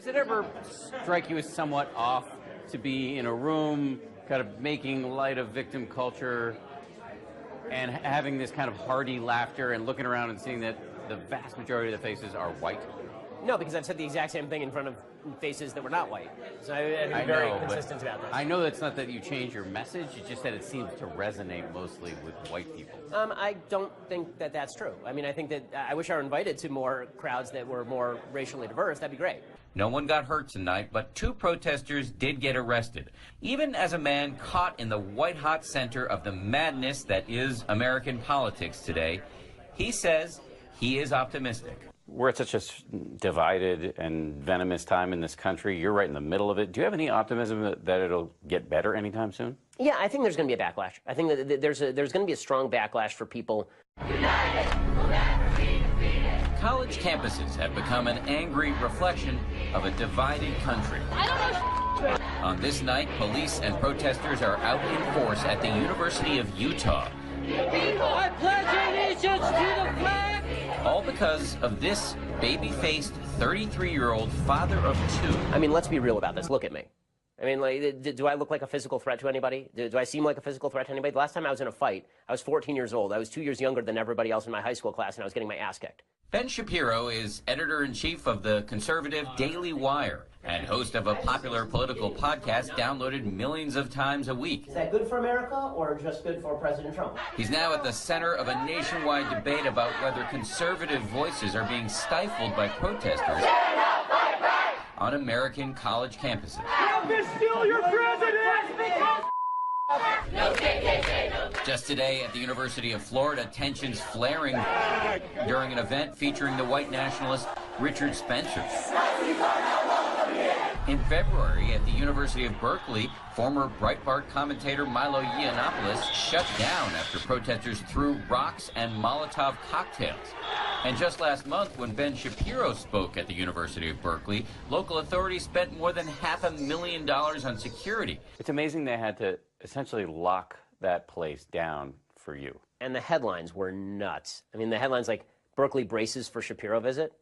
Does it ever strike you as somewhat off to be in a room kind of making light of victim culture and having this kind of hearty laughter and looking around and seeing that the vast majority of the faces are white? No, because I've said the exact same thing in front of faces that were not white. So I've been very consistent about this. I know it's not that you change your message, it's just that it seems to resonate mostly with white people. I don't think that that's true. I mean, I think that I wish I were invited to more crowds that were more racially diverse. That'd be great. No one got hurt tonight, but 2 protesters did get arrested, even as a man caught in the white-hot center of the madness that is American politics today. He says he is optimistic. We're at such a divided and venomous time in this country. You're right in the middle of it. Do you have any optimism that it'll get better anytime soon? Yeah, I think there's going to be a backlash. I think that there's going to be a strong backlash for people. United, we'll never be defeated. College campuses have become an angry reflection of a divided country. On this night, police and protesters are out in force at the University of Utah. People, I pledge allegiance to the flag! All because of this baby-faced 33-year-old father of 2. I mean, let's be real about this. Look at me. I mean, like, do I look like a physical threat to anybody? Do I seem like a physical threat to anybody? The last time I was in a fight, I was 14 years old. I was 2 years younger than everybody else in my high school class, and I was getting my ass kicked. Ben Shapiro is editor-in-chief of the conservative Daily Wire and host of a popular political podcast downloaded millions of times a week. Is that good for America or just good for President Trump? He's now at the center of a nationwide debate about whether conservative voices are being stifled by protesters on American college campuses. They're still your president! Just today at the University of Florida, tensions flaring during an event featuring the white nationalist Richard Spencer. In February, at the University of Berkeley, former Breitbart commentator Milo Yiannopoulos shut down after protesters threw rocks and Molotov cocktails. And just last month, when Ben Shapiro spoke at the University of Berkeley, local authorities spent more than $500,000 on security. It's amazing they had to essentially lock that place down for you. And the headlines were nuts. I mean, the headlines like, Berkeley braces for Shapiro visit.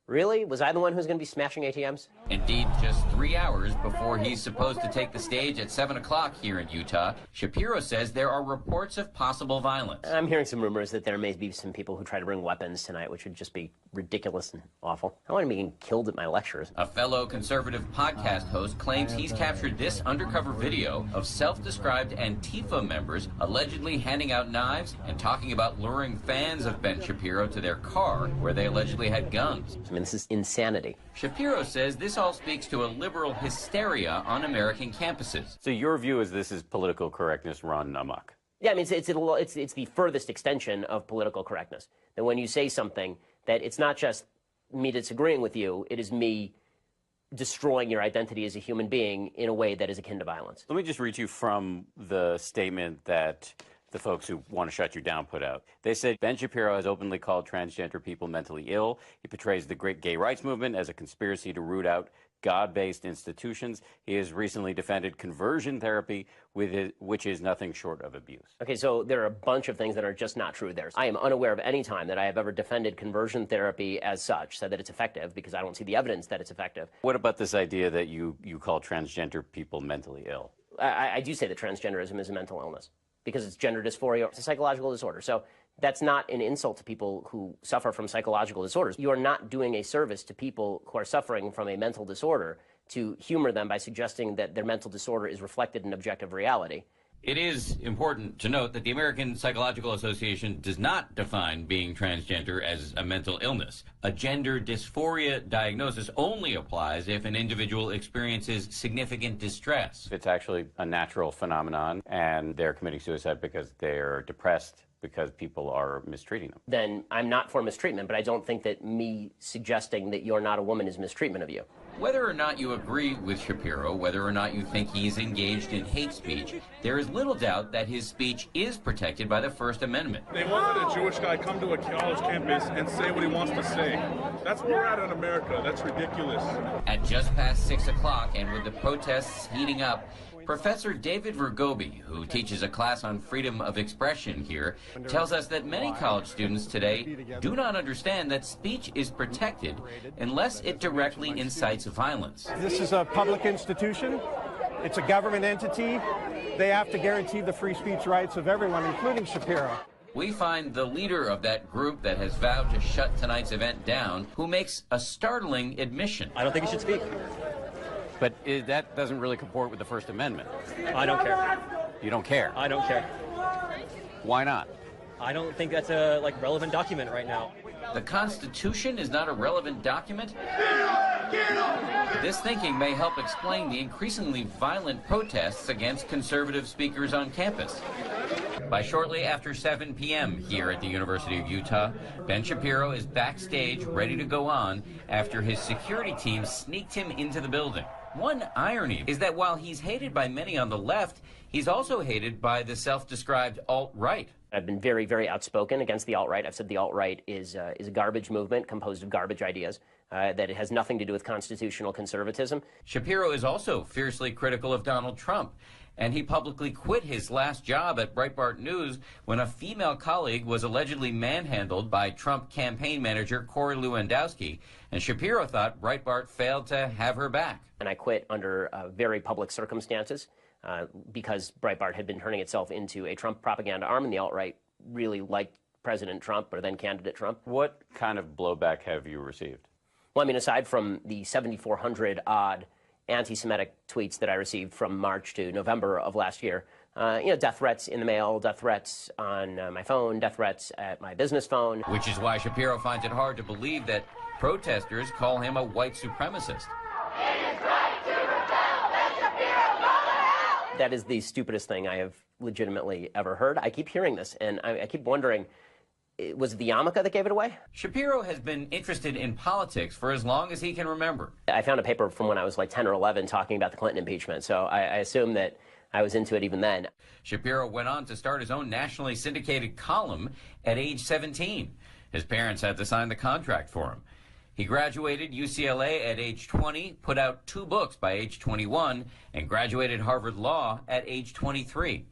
Really? Was I the one who's going to be smashing ATMs? Indeed, just 3 hours before he's supposed to take the stage at 7 o'clock here in Utah, Shapiro says there are reports of possible violence. I'm hearing some rumors that there may be some people who try to bring weapons tonight, which would just be ridiculous and awful. I don't want to be getting killed at my lectures. A fellow conservative podcast host claims he's captured this undercover video of self-described Antifa members allegedly handing out knives and talking about luring fans of Ben Shapiro to their car where they allegedly had guns. I mean, this is insanity. Shapiro says this all speaks to a liberal hysteria on American campuses. So your view is this is political correctness run amok? Yeah, I mean, it's the furthest extension of political correctness. That when you say something, that it's not just me disagreeing with you, it is me destroying your identity as a human being in a way that is akin to violence. Let me just read you from the statement that the folks who want to shut you down put out. They said, Ben Shapiro has openly called transgender people mentally ill. He portrays the great gay rights movement as a conspiracy to root out God-based institutions. He has recently defended conversion therapy, which is nothing short of abuse. Okay, so there are a bunch of things that are just not true there. I am unaware of any time that I have ever defended conversion therapy as such, said that it's effective, because I don't see the evidence that it's effective. What about this idea that you call transgender people mentally ill? I do say that transgenderism is a mental illness, because it's gender dysphoria. It's a psychological disorder. So that's not an insult to people who suffer from psychological disorders. You are not doing a service to people who are suffering from a mental disorder to humor them by suggesting that their mental disorder is reflected in objective reality. It is important to note that the American Psychological Association does not define being transgender as a mental illness. A gender dysphoria diagnosis only applies if an individual experiences significant distress. It's actually a natural phenomenon, and they're committing suicide because they're depressed, because people are mistreating them. Then I'm not for mistreatment, but I don't think that me suggesting that you're not a woman is mistreatment of you. Whether or not you agree with Shapiro, whether or not you think he's engaged in hate speech, there is little doubt that his speech is protected by the First Amendment. They won't let a Jewish guy come to a college campus and say what he wants to say. That's where we're at in America. That's ridiculous. At just past 6 o'clock, and with the protests heating up, Professor David Vergobi, who teaches a class on freedom of expression here, tells us that many college students today do not understand that speech is protected unless it directly incites violence. This is a public institution. It's a government entity. They have to guarantee the free speech rights of everyone, including Shapiro. We find the leader of that group that has vowed to shut tonight's event down, who makes a startling admission. I don't think he should speak. But that doesn't really comport with the First Amendment. I don't care. You don't care? I don't care. Why not? I don't think that's a relevant document right now. The Constitution is not a relevant document? This thinking may help explain the increasingly violent protests against conservative speakers on campus. By shortly after 7 p.m. here at the University of Utah, Ben Shapiro is backstage ready to go on after his security team sneaked him into the building. One irony is that while he's hated by many on the left, he's also hated by the self-described alt-right. I've been very, very outspoken against the alt-right. I've said the alt-right is a garbage movement composed of garbage ideas, that it has nothing to do with constitutional conservatism. Shapiro is also fiercely critical of Donald Trump, and he publicly quit his last job at Breitbart News when a female colleague was allegedly manhandled by Trump campaign manager Corey Lewandowski, and Shapiro thought Breitbart failed to have her back. And I quit under very public circumstances because Breitbart had been turning itself into a Trump propaganda arm, and the alt-right really liked President Trump, or then candidate Trump. What kind of blowback have you received? Well, I mean, aside from the 7,400 odd anti-Semitic tweets that I received from March to November of last year, death threats in the mail, death threats on my phone, death threats at my business phone. Which is why Shapiro finds it hard to believe that protesters call him a white supremacist. That is the stupidest thing I have legitimately ever heard. I keep hearing this, and I keep wondering, was it the yarmulke that gave it away? Shapiro has been interested in politics for as long as he can remember. I found a paper from when I was like 10 or 11 talking about the Clinton impeachment, so I assume that I was into it even then. Shapiro went on to start his own nationally syndicated column at age 17. His parents had to sign the contract for him. He graduated UCLA at age 20, put out 2 books by age 21, and graduated Harvard Law at age 23.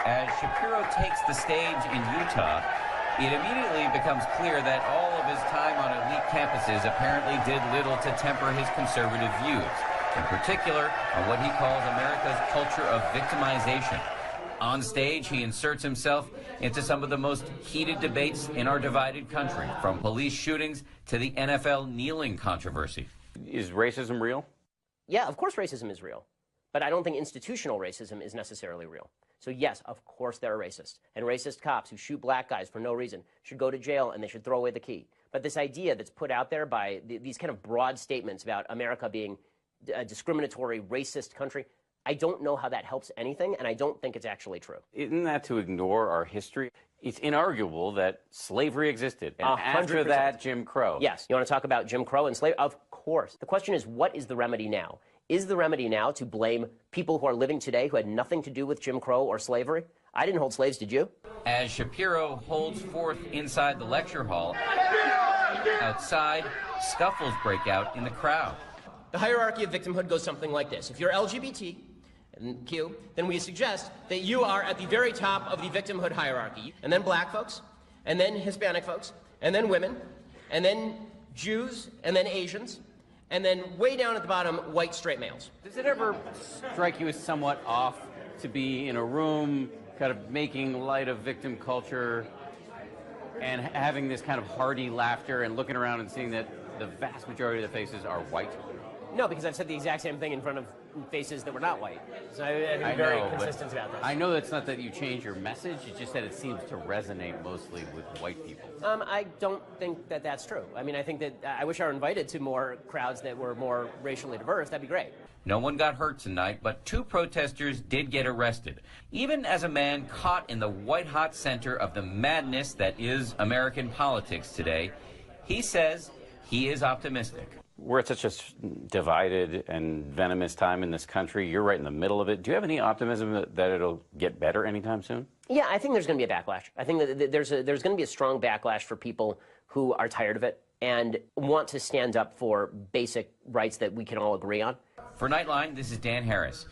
As Shapiro takes the stage in Utah, it immediately becomes clear that all of his time on elite campuses apparently did little to temper his conservative views, in particular on what he calls America's culture of victimization. On stage, he inserts himself into some of the most heated debates in our divided country, from police shootings to the NFL kneeling controversy. Is racism real? Yeah, of course racism is real. But I don't think institutional racism is necessarily real. So yes, of course there are racists. And racist cops who shoot black guys for no reason should go to jail and they should throw away the key. But this idea that's put out there by these kind of broad statements about America being a discriminatory, racist country, I don't know how that helps anything, and I don't think it's actually true. Isn't that to ignore our history? It's inarguable that slavery existed, and 100%. after that, Jim Crow. Yes. You want to talk about Jim Crow and slavery? Of course. The question is, what is the remedy now? Is the remedy now to blame people who are living today who had nothing to do with Jim Crow or slavery? I didn't hold slaves, did you? As Shapiro holds forth inside the lecture hall, outside, scuffles break out in the crowd. The hierarchy of victimhood goes something like this. If you're LGBT, and Q, then we suggest that you are at the very top of the victimhood hierarchy, and then black folks, and then Hispanic folks, and then women, and then Jews, and then Asians, and then way down at the bottom, white straight males. Does it ever strike you as somewhat off to be in a room kind of making light of victim culture and having this kind of hearty laughter and looking around and seeing that the vast majority of the faces are white? No, because I've said the exact same thing in front of faces that were not white. So I've been very consistent about this. I know it's not that you change your message, it's just that it seems to resonate mostly with white people. I don't think that that's true. I mean, I think that I wish I were invited to more crowds that were more racially diverse. That'd be great. No one got hurt tonight, but 2 protesters did get arrested. Even as a man caught in the white-hot center of the madness that is American politics today, he says he is optimistic. We're at such a divided and venomous time in this country. You're right in the middle of it. Do you have any optimism that it'll get better anytime soon? Yeah, I think there's going to be a backlash. I think that there's going to be a strong backlash for people who are tired of it and want to stand up for basic rights that we can all agree on. For Nightline, this is Dan Harris.